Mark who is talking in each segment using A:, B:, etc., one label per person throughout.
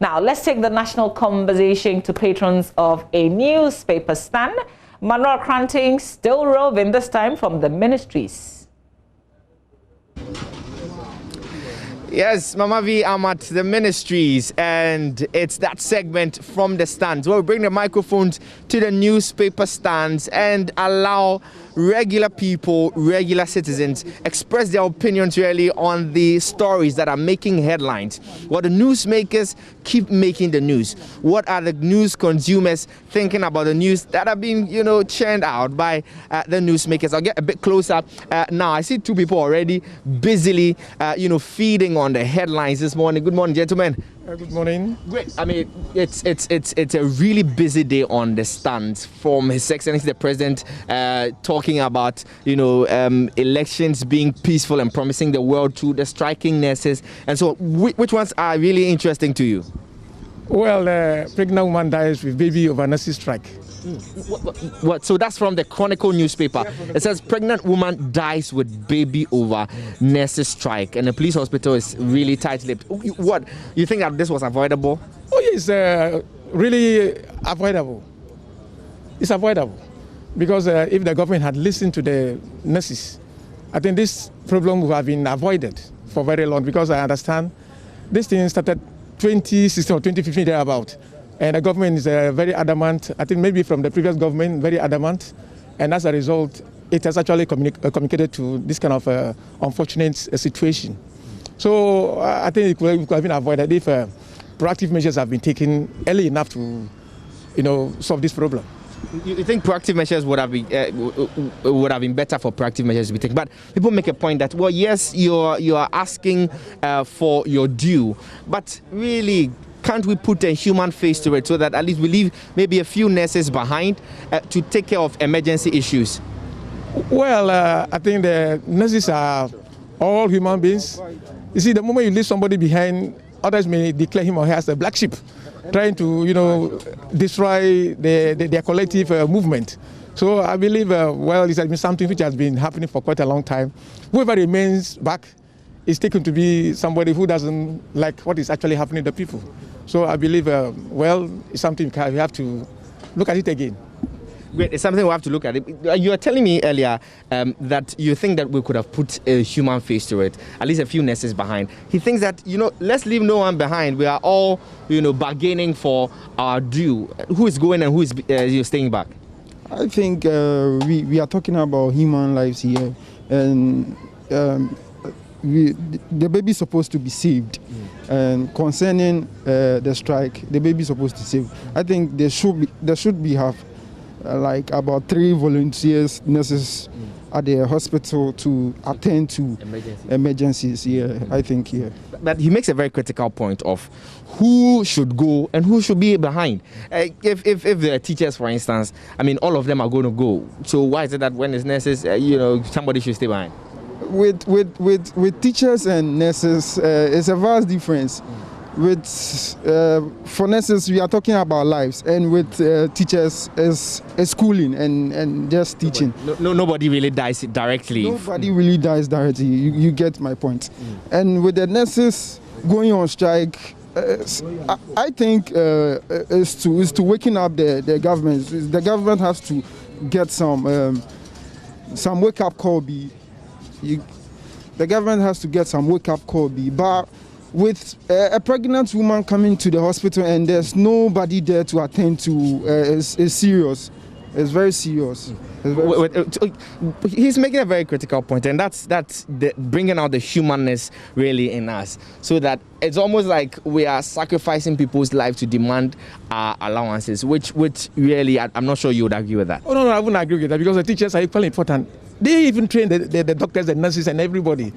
A: Now, let's take the national conversation to patrons of a newspaper stand. Manuel Kranting still roving, this time from the ministries.
B: Yes, Mama V, I'm at the ministries, and it's that segment from the stands where we bring the microphones to the newspaper stands and allow regular people, regular citizens express their opinions really on the stories that are making headlines. What the newsmakers keep making the news. What are the news consumers thinking about the news that are being, churned out by the newsmakers? I'll get a bit closer now. I see two people already busily, feeding on the headlines this morning. Good morning, gentlemen.
C: Good morning.
B: Great. I mean, it's a really busy day on the stands from His Excellency the President talking about elections being peaceful and promising the world to the striking nurses. And so, which ones are really interesting to you?
C: Well, pregnant woman dies with baby over nurses strike.
B: What? So that's from the Chronicle newspaper. It says pregnant woman dies with baby over nurses strike, and the police hospital is really tight-lipped. What? You think that this was avoidable?
C: Oh, yes, really avoidable. It's avoidable because if the government had listened to the nurses, I think this problem would have been avoided for very long. Because I understand this thing started 2016 or 2015 thereabout. And the government is very adamant, I think maybe from the previous government, very adamant. And as a result, it has actually communicated to this kind of unfortunate situation. So I think it could have been avoided if proactive measures have been taken early enough to, solve this problem.
B: You think proactive measures would have been better for proactive measures to be taken? But people make a point that, well, yes, you are asking for your due, but really, can't we put a human face to it so that at least we leave maybe a few nurses behind to take care of emergency issues?
C: Well, I think the nurses are all human beings. You see, the moment you leave somebody behind, others may declare him or her as a black sheep, trying to, destroy their collective movement. So I believe, it has been something which has been happening for quite a long time. Whoever remains back is taken to be somebody who doesn't like what is actually happening to people. So I believe, it's something we have to look at it again.
B: Great, it's something we have to look at it. You were telling me earlier that you think that we could have put a human face to it, at least a few nurses behind. He thinks that, let's leave no one behind. We are all, bargaining for our due. Who is going and who is staying back?
D: I think we are talking about human lives here, and the baby is supposed to be saved. And concerning the strike, the baby is supposed to save. I think there should be about 3 volunteers, nurses at the hospital to attend to emergencies. I think.
B: But he makes a very critical point of who should go and who should be behind. If the teachers, for instance, all of them are going to go. So why is it that when it's nurses, somebody should stay behind?
D: With teachers and nurses, it's a vast difference. For nurses, we are talking about lives, and with teachers, is schooling and just teaching.
B: Nobody really dies directly.
D: Nobody really dies directly. You get my point. And with the nurses going on strike, I think is to waking up the government. The government has to get some wake-up call. The government has to get some wake-up call. But with a pregnant woman coming to the hospital and there's nobody there to attend to, is serious. It's very serious.
B: He's making a very critical point, and that's bringing out the humanness really in us, so that it's almost like we are sacrificing people's lives to demand our allowances, which really, I'm not sure you would agree with that.
C: Oh, no, I wouldn't agree with that, because the teachers are equally important. They even train the doctors, the nurses, and everybody.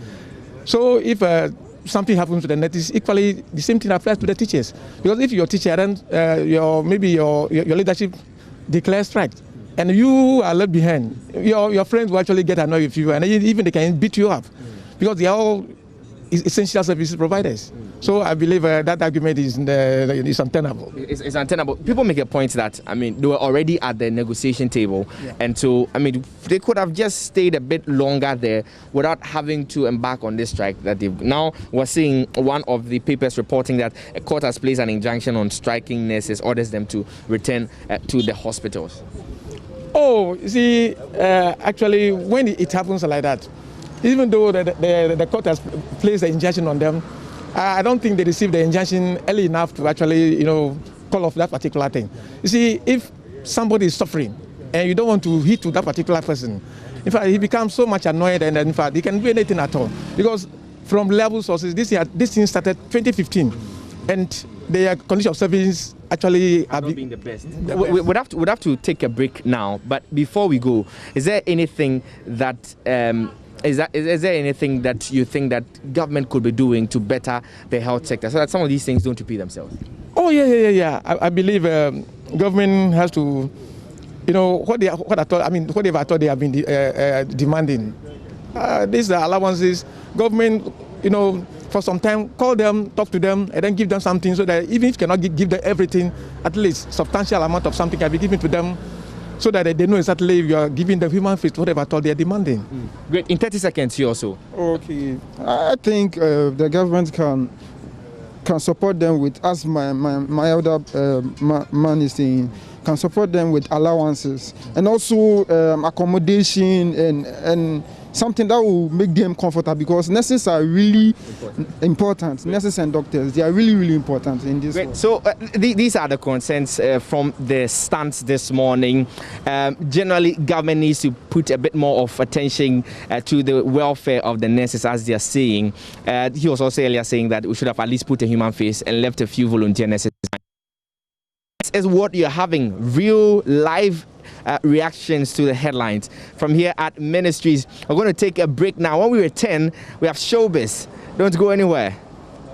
C: So if something happens to the nurses, equally the same thing applies to the teachers. Because if your teacher and your leadership declares strike, and you are left behind, your friends will actually get annoyed with you, and even they can beat you up, because they are all essential services providers. So I believe that argument is untenable.
B: It's untenable. People make a point that, I mean, they were already at the negotiation table. Yeah. And so, I mean, they could have just stayed a bit longer there without having to embark on this strike that they've. Now, we're seeing one of the papers reporting that a court has placed an injunction on striking nurses, orders them to return to the hospitals.
C: Oh, you see, actually, when it happens like that, even though the court has placed the injunction on them, I don't think they received the injunction early enough to actually, call off that particular thing. You see, if somebody is suffering and you don't want to hit to that particular person, in fact, he becomes so much annoyed, and in fact, he can do anything at all. Because from level sources, this thing started 2015, and their condition of service actually are
B: not being the best. We'd have to take a break now, but before we go, is there anything that is there anything that you think that government could be doing to better the health sector so that some of these things don't repeat themselves? Oh
C: yeah. I believe government has to, what they've they have been demanding. These allowances, government, for some time, call them, talk to them, and then give them something so that even if you cannot give them everything, at least substantial amount of something can be given to them so that they know exactly if you are giving them human face, whatever at all they are demanding.
B: Great. In 30 seconds here also.
D: Okay. I think the government can support them with, as my elder man is saying, can support them with allowances and also accommodation and something that will make them comfortable, because nurses are really important. Nurses and doctors, they are really, really important in this world.
B: So these are the concerns from the stands this morning. Generally, government needs to put a bit more of attention to the welfare of the nurses, as they are saying. He was also earlier saying that we should have at least put a human face and left a few volunteer nurses. This is what you're having, real live reactions to the headlines from here at Ministries. We're going to take a break now. When we return, we have showbiz. Don't go anywhere.